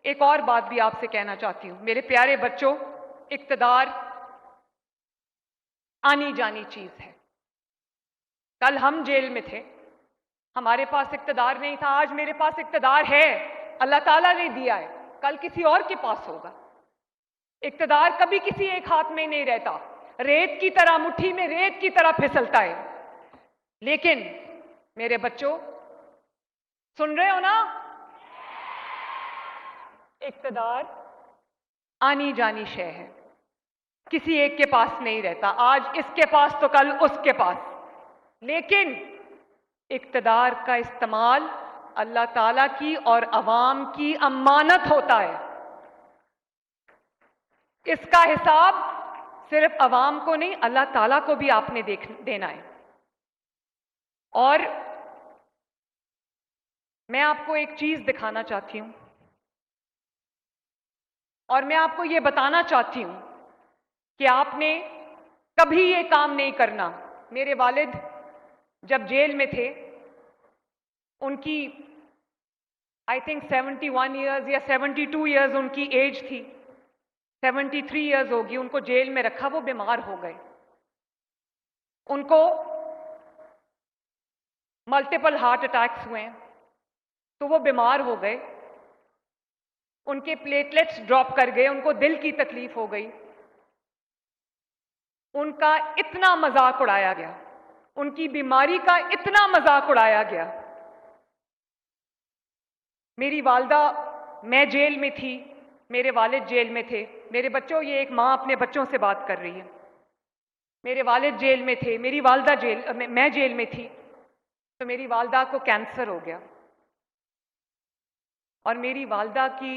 एक और बात भी आपसे कहना चाहती हूं, मेरे प्यारे बच्चों, इक्तदार आनी जानी चीज है। कल हम जेल में थे, हमारे पास इक्तदार नहीं था, आज मेरे पास इक्तदार है, अल्लाह ताला ने दिया है, कल किसी और के पास होगा। इक्तदार कभी किसी एक हाथ में नहीं रहता, रेत की तरह, मुट्ठी में रेत की तरह फिसलता है। लेकिन मेरे बच्चों, सुन रहे हो ना, इक्तदार आनी जानी शय है, किसी एक के पास नहीं रहता, आज इसके पास तो कल उसके पास। लेकिन इक्तदार का इस्तेमाल अल्लाह ताला की और अवाम की अमानत होता है। इसका हिसाब सिर्फ अवाम को नहीं, अल्लाह ताला को भी आपने देना है। और मैं आपको एक चीज दिखाना चाहती हूं, और मैं आपको यह बताना चाहती हूं कि आपने कभी ये काम नहीं करना। मेरे वालिद जब जेल में थे, उनकी आई थिंक 71 ईयर्स या 72 ईयर्स उनकी एज थी, 73 ईयर्स होगी, उनको जेल में रखा, वो बीमार हो गए। उनको मल्टीपल हार्ट अटैक्स हुए, तो वो बीमार हो गए, उनके प्लेटलेट्स ड्रॉप कर गए, उनको दिल की तकलीफ हो गई। उनका इतना मजाक उड़ाया गया, उनकी बीमारी का इतना मजाक उड़ाया गया। मेरी वालदा, मैं जेल में थी, मेरे वालिद जेल में थे। मेरे बच्चों, ये एक माँ अपने बच्चों से बात कर रही है। मेरे वालिद जेल में थे, मेरी वालदा मैं जेल में थी, तो मेरी वालदा को कैंसर हो गया, और मेरी वालदा की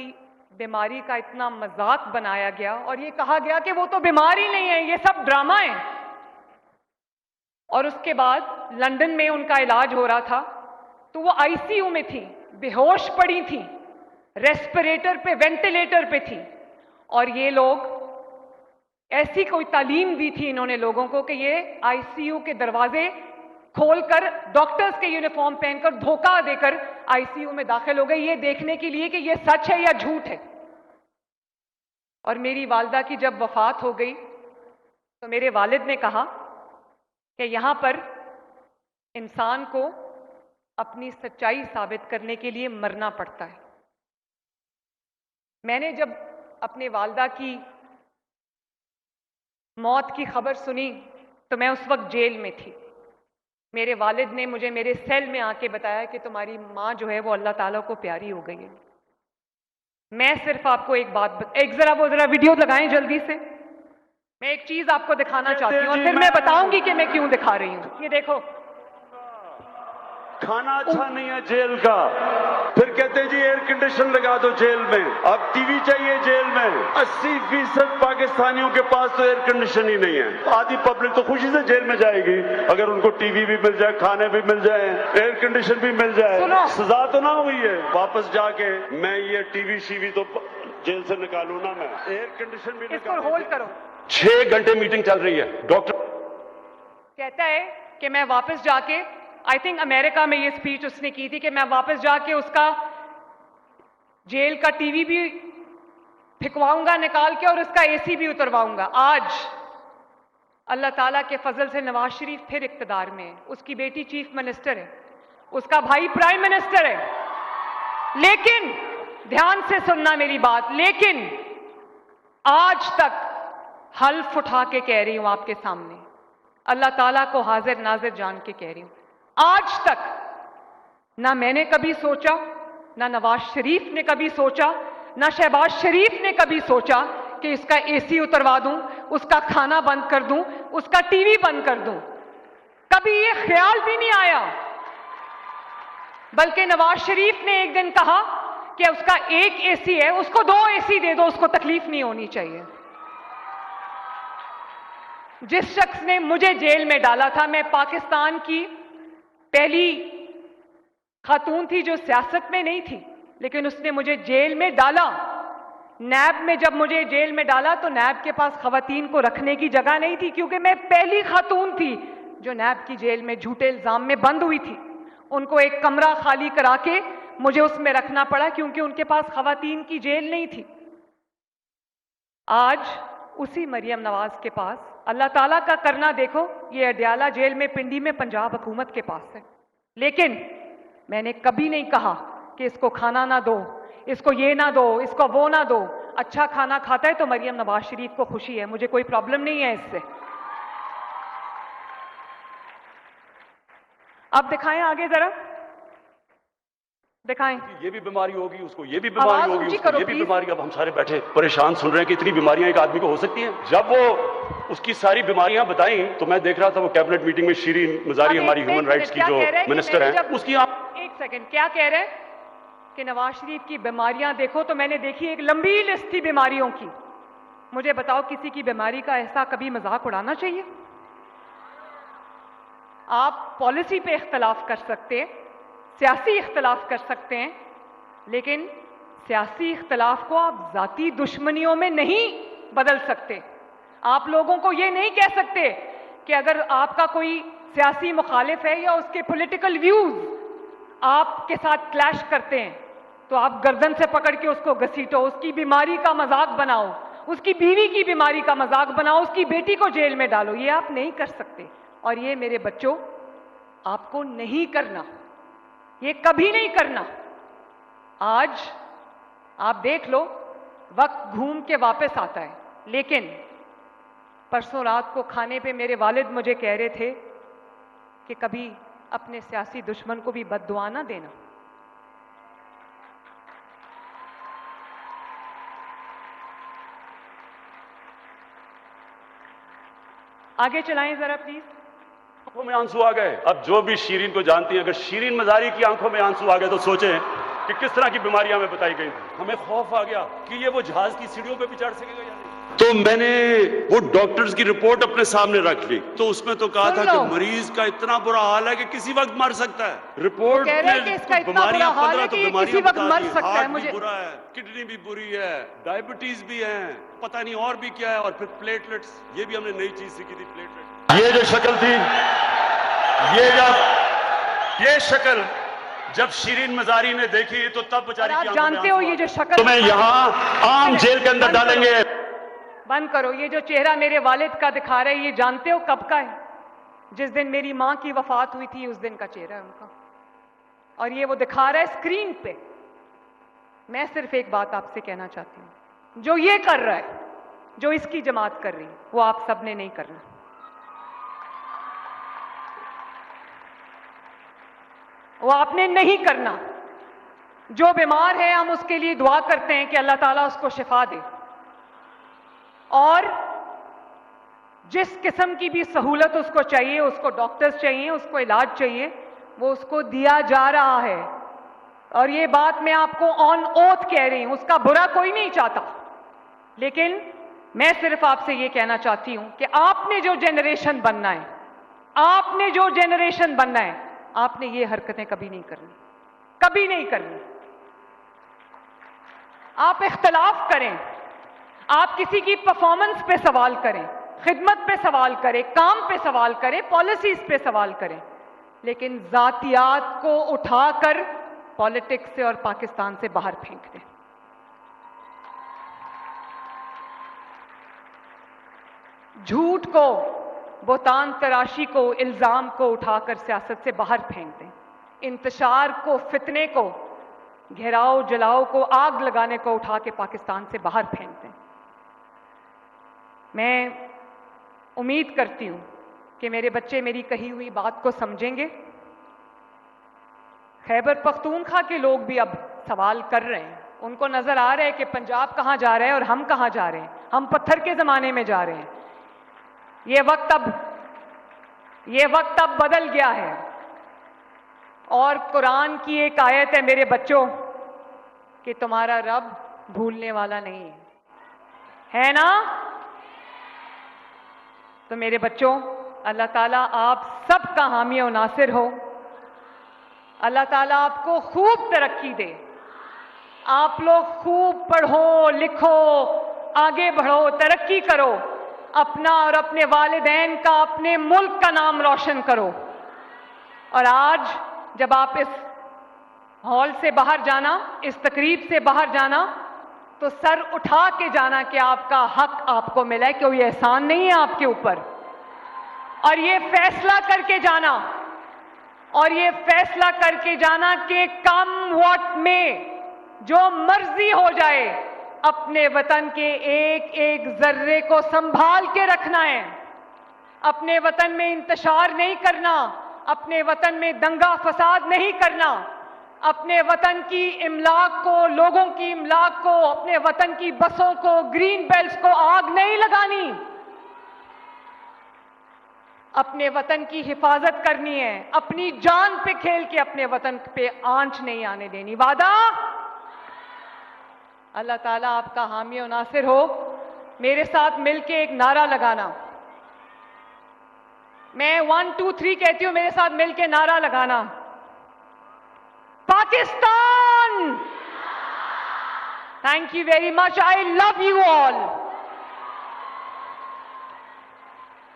बीमारी का इतना मजाक बनाया गया और ये कहा गया कि वो तो बीमार ही नहीं है, ये सब ड्रामा है। और उसके बाद लंदन में उनका इलाज हो रहा था, तो वो आईसीयू में थी, बेहोश पड़ी थी, रेस्पिरेटर पे, वेंटिलेटर पे थी। और ये लोग, ऐसी कोई तालीम दी थी इन्होंने लोगों को कि ये आईसीयू के दरवाजे खोलकर, डॉक्टर्स के यूनिफॉर्म पहनकर, धोखा देकर आईसीयू में दाखिल हो गए, ये देखने के लिए कि ये सच है या झूठ है। और मेरी वालदा की जब वफात हो गई, तो मेरे वालिद ने कहा कि यहां पर इंसान को अपनी सच्चाई साबित करने के लिए मरना पड़ता है। मैंने जब अपने वालदा की मौत की खबर सुनी, तो मैं उस वक्त जेल में थी। मेरे वालिद ने मुझे मेरे सेल में आके बताया कि तुम्हारी माँ जो है वो अल्लाह ताला को प्यारी हो गई है। मैं सिर्फ आपको एक बात, जरा वीडियो लगाएं जल्दी से। मैं एक चीज आपको दिखाना चाहती हूँ और फिर मैं बताऊंगी कि मैं क्यों दिखा रही हूँ। ये देखो, खाना अच्छा नहीं है जेल का, फिर कहते हैं जी एयर कंडीशन लगा दो जेल में, अब टीवी चाहिए जेल में। 80% पाकिस्तानियों के पास तो एयर कंडीशन ही नहीं है। आधी पब्लिक तो खुशी से जेल में जाएगी अगर उनको टीवी भी मिल जाए, खाने भी मिल जाए, एयर कंडीशन भी मिल जाए। सजा तो ना हुई है, वापस जाके मैं ये टीवी शीवी तो जेल से निकालू ना, मैं एयर कंडीशन भी इसको होल्ड करो। 6 घंटे मीटिंग चल रही है, डॉक्टर कहता है कि मैं वापस जाके, आई थिंक अमेरिका में ये स्पीच उसने की थी कि मैं वापस जाके उसका जेल का टीवी भी फिकवाऊंगा निकाल के और उसका एसी भी उतरवाऊंगा। आज अल्लाह ताला के फजल से नवाज शरीफ फिर इक्तदार में है, उसकी बेटी चीफ मिनिस्टर है, उसका भाई प्राइम मिनिस्टर है। लेकिन ध्यान से सुनना मेरी बात, लेकिन आज तक हल्फ उठा के कह रही हूं आपके सामने, अल्लाह ताला को हाजिर नाजिर जान के कह रही हूं, आज तक ना मैंने कभी सोचा, ना नवाज शरीफ ने कभी सोचा, ना शहबाज शरीफ ने कभी सोचा कि इसका एसी उतरवा दूं, उसका खाना बंद कर दूं, उसका टीवी बंद कर दूं। कभी ये ख्याल भी नहीं आया। बल्कि नवाज शरीफ ने एक दिन कहा कि उसका एक एसी है, उसको 2 एसी दे दो, उसको तकलीफ नहीं होनी चाहिए। जिस शख्स ने मुझे जेल में डाला था, मैं पाकिस्तान की पहली खातून थी जो सियासत में नहीं थी, लेकिन उसने मुझे जेल में डाला। नैब में जब मुझे जेल में डाला तो नैब के पास खवातीन को रखने की जगह नहीं थी, क्योंकि मैं पहली खातून थी जो नैब की जेल में झूठे इल्जाम में बंद हुई थी। उनको एक कमरा खाली करा के मुझे उसमें रखना पड़ा क्योंकि उनके पास खवातीन की जेल नहीं थी। आज उसी मरियम नवाज के पास, अल्लाह ताला का करना देखो, ये अडयाला जेल में पिंडी में पंजाब हुकूमत के पास है। लेकिन मैंने कभी नहीं कहा कि इसको खाना ना दो, इसको ये ना दो, इसको वो ना दो। अच्छा खाना खाता है तो मरियम नवाज शरीफ को खुशी है, मुझे कोई प्रॉब्लम नहीं है इससे। अब दिखाएं आगे जरा, दिखाएं। ये भी बीमारी होगी उसको, ये भी बीमारी होगी उसको, ये भी प्लीज। बीमारी। अब हम सारे बैठे परेशान सुन रहे हैं कि इतनी बीमारियां एक आदमी को हो सकती हैं। जब वो उसकी सारी बीमारियां बताई तो मैं देख रहा था वो कैबिनेट मीटिंग में शीरीन मजारी, हमारी ह्यूमन राइट्स की जो मिनिस्टर है, उसकी एक सेकंड, क्या कह रहे हैं कि नवाज शरीफ की बीमारियां देखो, तो मैंने देखी एक लंबी लिस्ट थी बीमारियों की। मुझे बताओ, किसी की बीमारी का ऐसा कभी मजाक उड़ाना चाहिए? आप पॉलिसी पे इख्तलाफ कर सकते हैं, सियासी इख्तलाफ कर सकते हैं, लेकिन सियासी इख्तलाफ को आप जाती दुश्मनियों में नहीं बदल सकते। आप लोगों को ये नहीं कह सकते कि अगर आपका कोई सियासी मुखालिफ है या उसके पॉलिटिकल व्यूज आपके साथ क्लैश करते हैं तो आप गर्दन से पकड़ के उसको घसीटो, उसकी बीमारी का मजाक बनाओ, उसकी बीवी की बीमारी का मजाक बनाओ, उसकी बेटी को जेल में डालो। ये आप नहीं कर सकते, और ये मेरे बच्चों आपको नहीं करना, ये कभी नहीं करना। आज आप देख लो, वक्त घूम के वापस आता है, लेकिन परसों रात को खाने पे मेरे वालिद मुझे कह रहे थे कि कभी अपने सियासी दुश्मन को भी बद्दुआ ना देना। आगे चलाएं जरा प्लीज। आंखों में आंसू आ गए। अब जो भी शीरीन को जानती हैं, अगर शीरीन मजारी की आंखों में आंसू आ गए तो सोचें कि किस तरह की बीमारियां हमें बताई गई थी। हमें खौफ आ गया कि ये वो जहाज की सीढ़ियों पे भी चढ़ सकेगा या नहीं। तो मैंने वो डॉक्टर्स की रिपोर्ट अपने सामने रख ली, तो उसमें तो कहा था कि मरीज का इतना बुरा हाल है कि किसी वक्त मर सकता है। रिपोर्ट में बीमारियां 15 तो बीमारियां बता दी, हार्ट भी बुरा है, किडनी भी बुरी है, डायबिटीज भी है, पता नहीं और भी क्या है, और फिर प्लेटलेट्स, ये भी हमने नई चीज सीखी थी, प्लेटलेट। ये जो शक्ल थी, ये शक्ल जब शीरीन मजारी ने देखी तो तब बेचारी की आंखों में जानते हो ये जो शक्ल तुम्हें यहाँ आम जेल के अंदर डालेंगे। बंद करो। ये जो चेहरा मेरे वालिद का दिखा रहे हैं, ये जानते हो कब का है? जिस दिन मेरी मां की वफात हुई थी उस दिन का चेहरा है उनका, और ये वो दिखा रहा है स्क्रीन पे। मैं सिर्फ एक बात आपसे कहना चाहती हूं, जो ये कर रहा है, जो इसकी जमात कर रही है, वो आप सबने नहीं करना। वो आपने नहीं करना। जो बीमार है हम उसके लिए दुआ करते हैं कि अल्लाह ताला उसको शिफा दे, और जिस किस्म की भी सहूलत उसको चाहिए, उसको डॉक्टर्स चाहिए, उसको इलाज चाहिए, वो उसको दिया जा रहा है। और ये बात मैं आपको ऑन ओथ कह रही हूं, उसका बुरा कोई नहीं चाहता, लेकिन मैं सिर्फ आपसे ये कहना चाहती हूं कि आपने जो जनरेशन बनना है, आपने जो जनरेशन बनना है, आपने ये हरकतें कभी नहीं करनी, कभी नहीं करनी। आप इख्तलाफ करें, आप किसी की परफॉर्मेंस पे सवाल करें, खिदमत पे सवाल करें, काम पे सवाल करें, पॉलिसीज पे सवाल करें, लेकिन जातियात को उठाकर पॉलिटिक्स से और पाकिस्तान से बाहर फेंक दें। झूठ को, बोतान तराशी को, इल्जाम को उठाकर सियासत से बाहर फेंक दें। इंतशार को, फितने को, घेराव जलाओ को, आग लगाने को उठा के पाकिस्तान से बाहर फेंक दें। मैं उम्मीद करती हूं कि मेरे बच्चे मेरी कही हुई बात को समझेंगे। खैबर पख्तूनख्वा के लोग भी अब सवाल कर रहे हैं, उनको नजर आ रहा है कि पंजाब कहां जा रहा है और हम कहां जा रहे हैं, हम पत्थर के जमाने में जा रहे हैं। ये वक्त अब बदल गया है, और कुरान की एक आयत है मेरे बच्चों कि तुम्हारा रब भूलने वाला नहीं है ना? तो मेरे बच्चों, अल्लाह ताला आप सबका हामी और नासिर हो। अल्लाह ताला आपको खूब तरक्की दे, आप लोग खूब पढ़ो लिखो, आगे बढ़ो, तरक्की करो, अपना और अपने वालिदैन का, अपने मुल्क का नाम रोशन करो। और आज जब आप इस हॉल से बाहर जाना, इस तकरीब से बाहर जाना, तो सर उठा के जाना कि आपका हक आपको मिला है, कोई एहसान नहीं है आपके ऊपर। और ये फैसला करके जाना, और ये फैसला करके जाना कि कम वक्त में जो मर्जी हो जाए, अपने वतन के एक एक जर्रे को संभाल के रखना है। अपने वतन में इंतशार नहीं करना, अपने वतन में दंगा फसाद नहीं करना, अपने वतन की इमलाक को, लोगों की इमलाक को, अपने वतन की बसों को, ग्रीन बेल्ट्स को आग नहीं लगानी, अपने वतन की हिफाजत करनी है, अपनी जान पे खेल के अपने वतन पे आंच नहीं आने देनी। वादा? अल्लाह ताला आपका हामी और नासिर हो। मेरे साथ मिलके एक नारा लगाना, मैं 1 2 3 कहती हूं, मेरे साथ मिलके नारा लगाना। Pakistan! Thank you very much. I love you all.